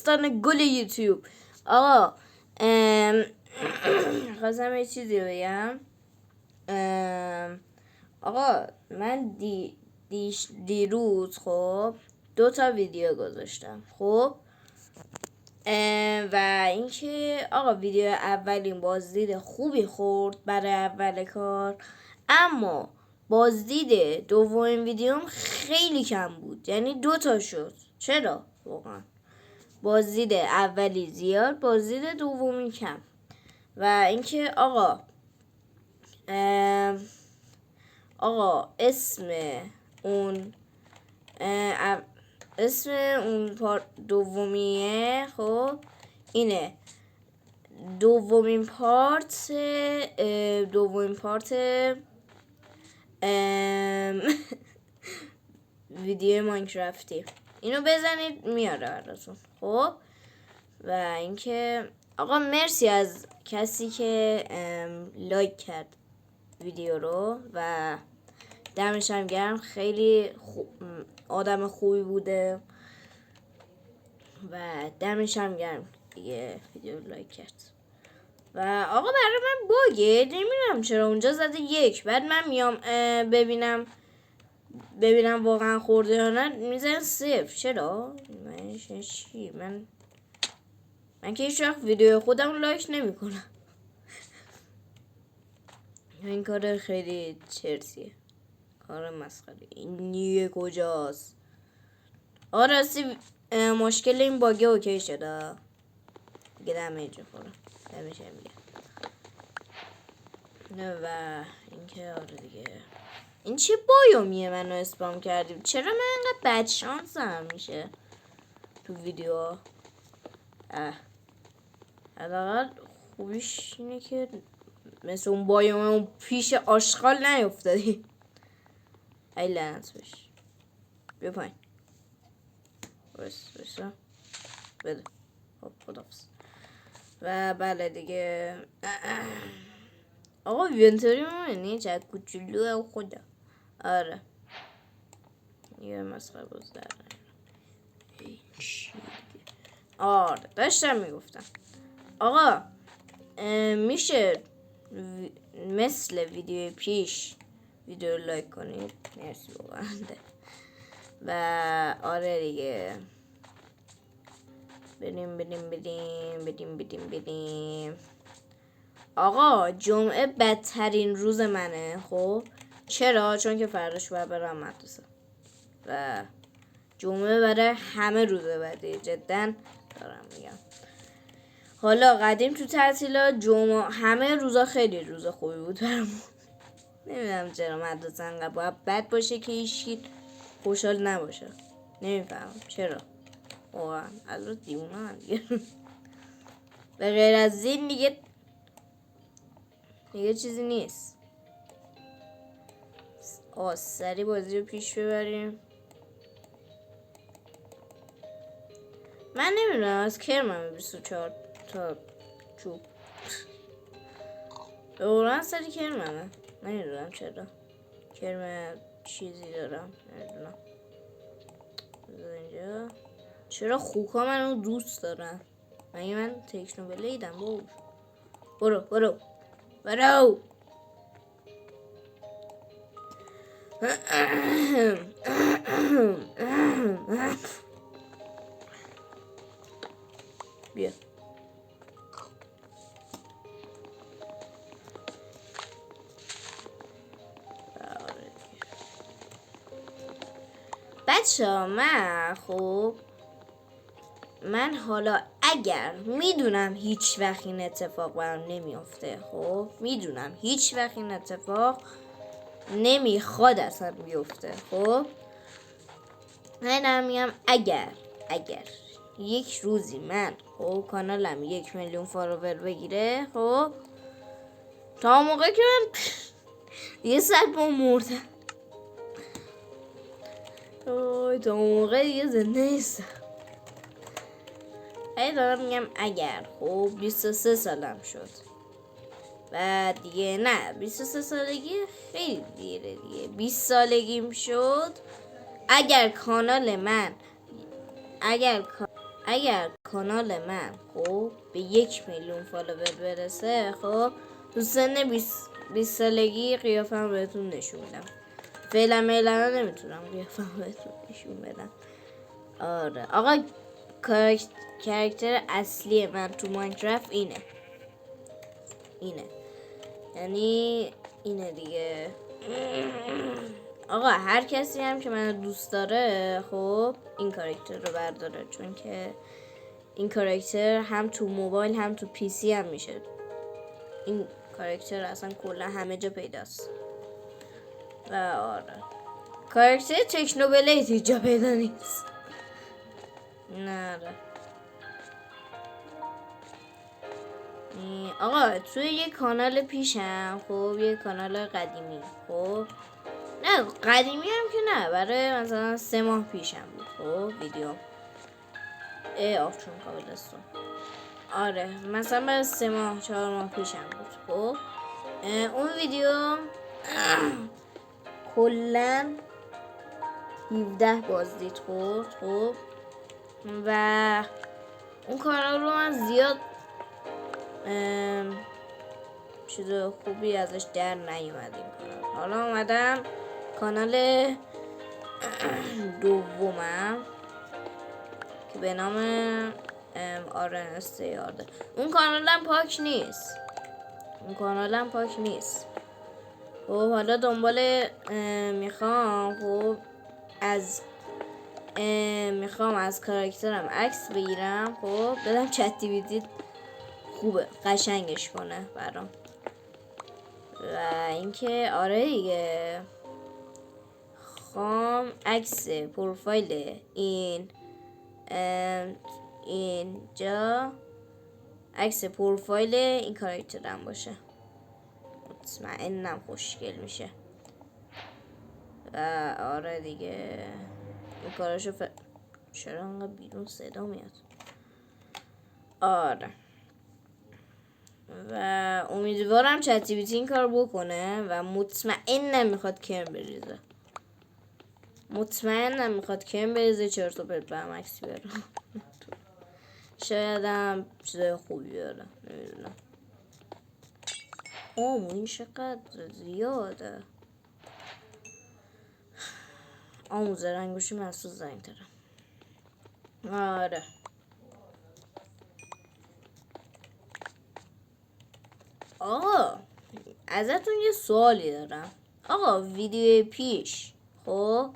دوستان گل یوتیوب. آقا خواستم یه چیزی بگم. آقا من دیروز خب 2 ویدیو گذاشتم خب و اینکه آقا ویدیو اولین بازدید خوبی خورد برای اول کار، اما بازدید دومین ویدیوم خیلی کم بود، یعنی 2 شد. چرا؟ واقعا بازدید اولی زیاد، بازدید دومی کم. و اینکه آقا اسم اون دومیه خب اینه دومین پارت ویدیو ماینکرافتی. اینو بزنید میاره براتون خب. و اینکه آقا مرسی از کسی که لایک کرد ویدیو رو و دمش هم گرم، خیلی آدم خوبی بوده و دمش هم گرم دیگه ویدیو لایک کرد. و آقا برای من باگه، نمیدونم چرا اونجا زده 1، بعد من میام ببینم واقعا خورده یا نه میزنه 0. چرا؟ من که هیچ وقت ویدیو خودم لایک نمی کنم. این کار خیلی چرتیه، کار مسخره. این نیه کجاست؟ آقا راستی مشکل این باگه اوکی شده دیگه، دمیج خورم دمیج میگه. و اینکه آره دیگه، این چه بایومیه منو اسپام کردیم؟ چرا من اینقدر بد شانسم میشه تو ویدیو؟ حداقل خوبیش اینه که مثل اون بایوم اون پیش آشغال نیفتادی. ای لعنت بش. بیا پایین. بس بده. خب خدافظ. و بله دیگه. آقا وینتری می‌بینی چه کوچولو خدا. آره یه مسخره باز در آره داشتم میگفتم آقا میشه مثل ویدیو پیش ویدیو لایک کنید، مرسی واقعا. و آره دیگه بریم. آقا جمعه بدترین روز منه خب. چرا؟ چون که فرداش باید برم مدرسه و جمعه برای همه روز بدی، جدا دارم میگم. حالا قدیم تو تعطیلات جمعه همه روزا خیلی روز خوبی بود برامون. نمیدونم چرا مدرسه انقدر باید بد باشه که هیچکی خوشحال نباشه. نمیفهمم چرا واقعا. از روز دیونه هم دیگه. به غیر از این دیگه چیزی نیست. سری بازی رو پیش ببریم. من نمیدونم از کرمم 24 تا چوب دوران سری کرممه، نمیدونم چرا کرم چیزی دارم، نمیدونم. اینجا چرا خوکا منو دوست دارن؟ من تکنوبلیدم برو بیا. بچه من حالا اگر میدونم هیچ وقت این اتفاق برام نمیافته، خب میدونم هیچ وقت این اتفاق نمیخواد اصلا بیفته، خب من میگم اگر یک روزی من خب کانالم 1 میلیون فالوور بگیره، خب تا موقع که من یه ساعت با مردم، تا موقع دیگه زنده نیستم. دارم میگم اگر خب 23 سالم شد و دیگه نه 23 سالگی خیلی دیره دیگه، 20 سالگیم شد، اگر کانال من کانال من خب به 1,000,000 فالوور برسه، خب تو سن 20 سالگی قیافم بهتون نشون میدم. فعلا نمیتونم قیافم بهتون نشون بدم. آره آقا، کاراکتر اصلی من تو ماینکرافت اینه، یعنی اینه دیگه. آقا هر کسی هم که منو دوست داره خب این کاراکتر رو برداره، چون که این کاراکتر هم تو موبایل هم تو پی سی هم میشه. این کاراکتر اصلا کلا همه جا پیداست. و آره کاراکتر تکنوبلیت هیچ جا پیدا نیست. نه آقا توی یه کانال پیشم خب، یه کانال قدیمی، خب نه قدیمی هم که نه، برای مثلا 3 ماه پیشم بود خب ویدیو آفچون کابلستون. آره مثلا برای 3 ماه 4 ماه پیشم بود خب. اون ویدیو کلا 17 بازدید خورد خب، و اون کانال رو من زیاد چیز خوبی ازش در نیومد این کانال. حالا اومدم کانال دومم که به نام آرن استیارده. اون کانالم پاک نیست. خب حالا دنبال میخوام از کاراکترم عکس بگیرم خب، بدم چت دیویدی خوبه قشنگش کنه برام. و اینکه آره دیگه خوام عکس پروفایل اینجا عکس پروفایل این کاراکترم باشه، مطمئنم خوشگل میشه. و آره دیگه این کاراشو چرا انقدر بیرون صدا میاد؟ آره و امیدوارم چت جی پی تی این کار بکنه و مطمئنم میخواد کرم بریزه چرت و پرت به هم عکس بیاره. شاید هم چیزای خوبی بیاره، نمیدونم. این چقدر زیاده. زرنگوشی محسوس زنگ دارم. آره آقا ازتون یه سوالی دارم. آقا ویدیو پیش خب،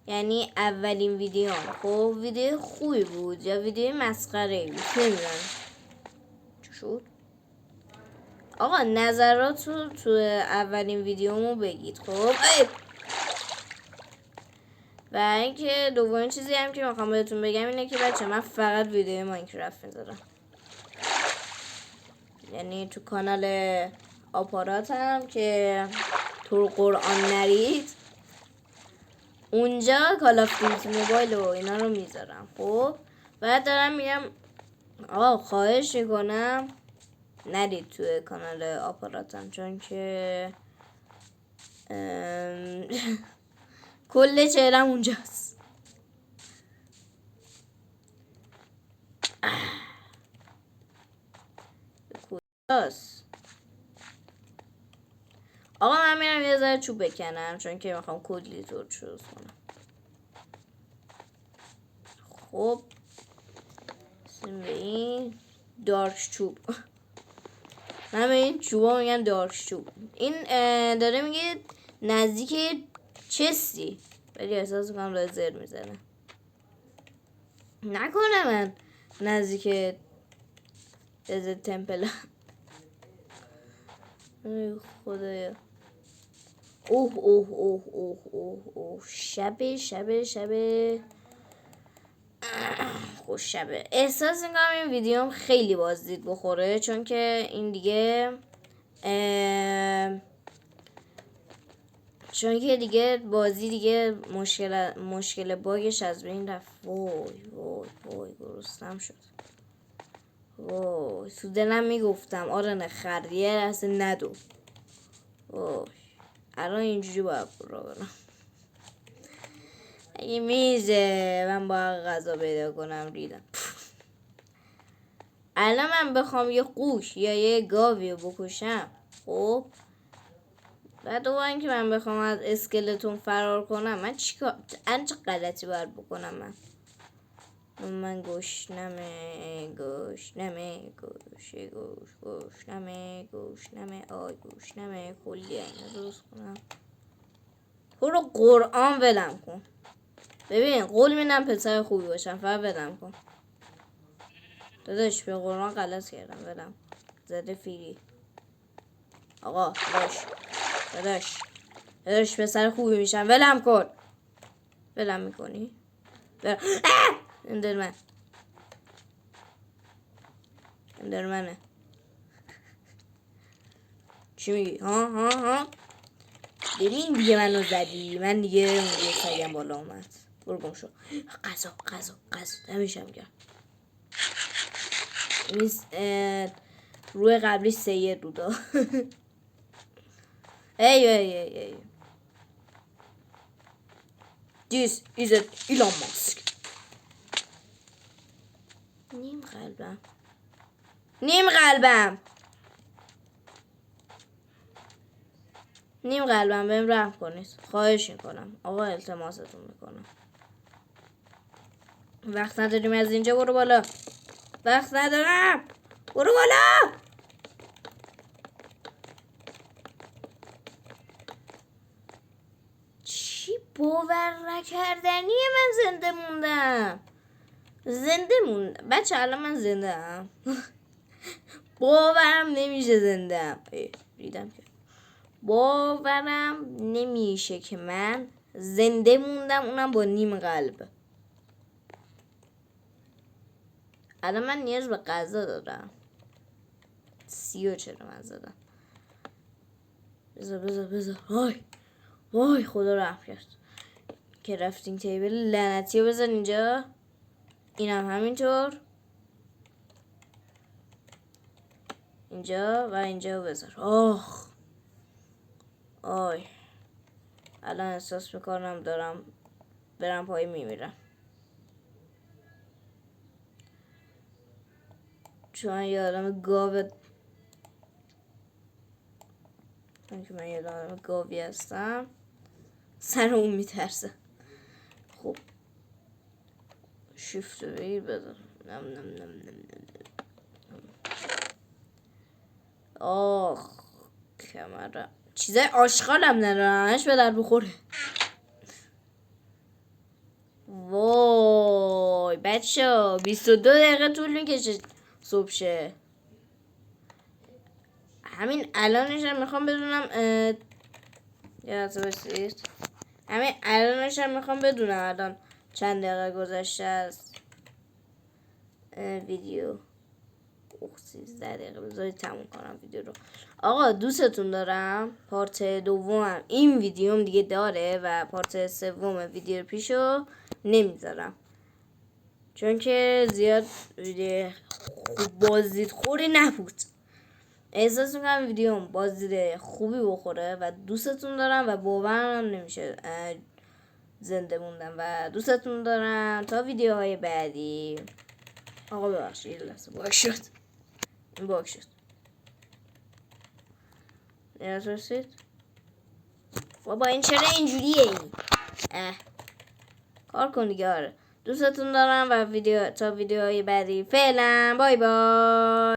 یعنی اولین ویدیو خب ویدیو خوبی بود یا ویدیو مسخره بود؟ نمیدونم چی شد. آقا نظرات رو تو اولین ویدیومو بگید خب. و اینکه دومین چیزی هم که میخوام بهتون بگم اینه که بچه من فقط ویدیو ماینکرافت میذارم، یعنی تو کانال آپاراتم که تو قرآن نرید اونجا کال آف دیوتی موبایل و اینا رو میذارم خب. بعد دارم میگم آقا خواهش میکنم نرید توی کانال آپاراتم، چون که کل چهرم اونجاست. کجاست؟ آقا من میرم یه ذره چوب بکنم چون که میخوام کلی طور چوز کنم. خب سیم به این دارک چوب. من به این چوبا میگم دارک چوب. این داره میگه نزدیک چستی، ولی احساس میکنم داره زر میزنه. نکنه من نزدیک دزت تمپل. خدایا. اوه شب خوش شبه. احساس میکنم این ویدیوم خیلی بازدید بخوره، چون که این دیگه بازی دیگه مشکل باگش از بین رفت. وای گرسنم شد. وای تو دلم میگفتم آره نخر یه لحظه ندو. وای الان اینجوری باید برو برم. اگه میزه من باید غذا پیدا کنم. ریدم. الان من بخوام یه قوش یا یه گاوی رو بکشم، خب بعد با اینکه من بخوام از اسکلتون فرار کنم، من چه غلطی باید بکنم؟ من گشنمه کلی این روز کنم. برو قرآن ولم کن. ببین قول میدم پسر خوبی باشم، فقط ولم کن. داداش به قرآن غلط کردم، ولم زده فیری. آقا داداش پسر خوبی میشم، ولم کن. ولم میکنی؟ اندرمنه چی میگی؟ ها ببین دیگه منو زدی، من دیگه سگم بالا اومد. برو گم شو. غذا دمیشم گرم. روی قبلی سید بودا. ای This is an Elon Musk. نیم قلبم بهم رحم کنید، خواهش میکنم آقا، التماستون میکنم. وقت نداریم از اینجا، برو بالا. وقت ندارم، برو بالا. چی باور نکردنیه، من زنده موندم. بچه الان من زنده ام. باورم نمیشه زنده ام. ریدم که باورم نمیشه که من زنده موندم، اونم با نیم قلب. الان من نیاز به غذا دارم. 34 من زدم. بذار وای خدا رحم کرد. کرافتینگ تیبل لعنتی رو بذار اینجا، اینم همینطور، اینجا و اینجا بذار. آی الان احساس میکنم دارم برم پای میمیرم، چون یه آدم گاوی هستم، سر اون میترسه. خب شیفت بگیر بذار. کمرم چیزای آشغالم ندارمش به در بخوره. وای بچه 22 دقیقه طول میکشه صبح شه. همین الانشم میخوام بدونم الان چند دقیقه گذشته از ویدیو. 13 دقیقه. بذارید تموم کنم ویدیو رو. آقا دوستتون دارم. پارت دوم این ویدیوم دیگه داره و پارت سوم ویدیو پیشو نمیذارم، چون که زیاد ویدیو بازدید خوری نبود. احساس میکنم ویدیوم بازدید خوبی بخوره و دوستتون دارم و باورم نمیشه زنده موندم و دوستتون دارم. تا ویدیوهای بعدی. آقا ببخشید لحظه باک شد. نرسید بابا، این چرا اینجوریه این؟ کار کن دیگه. آره دوستتون دارم و تا ویدیوهای بعدی فعلا بای بای.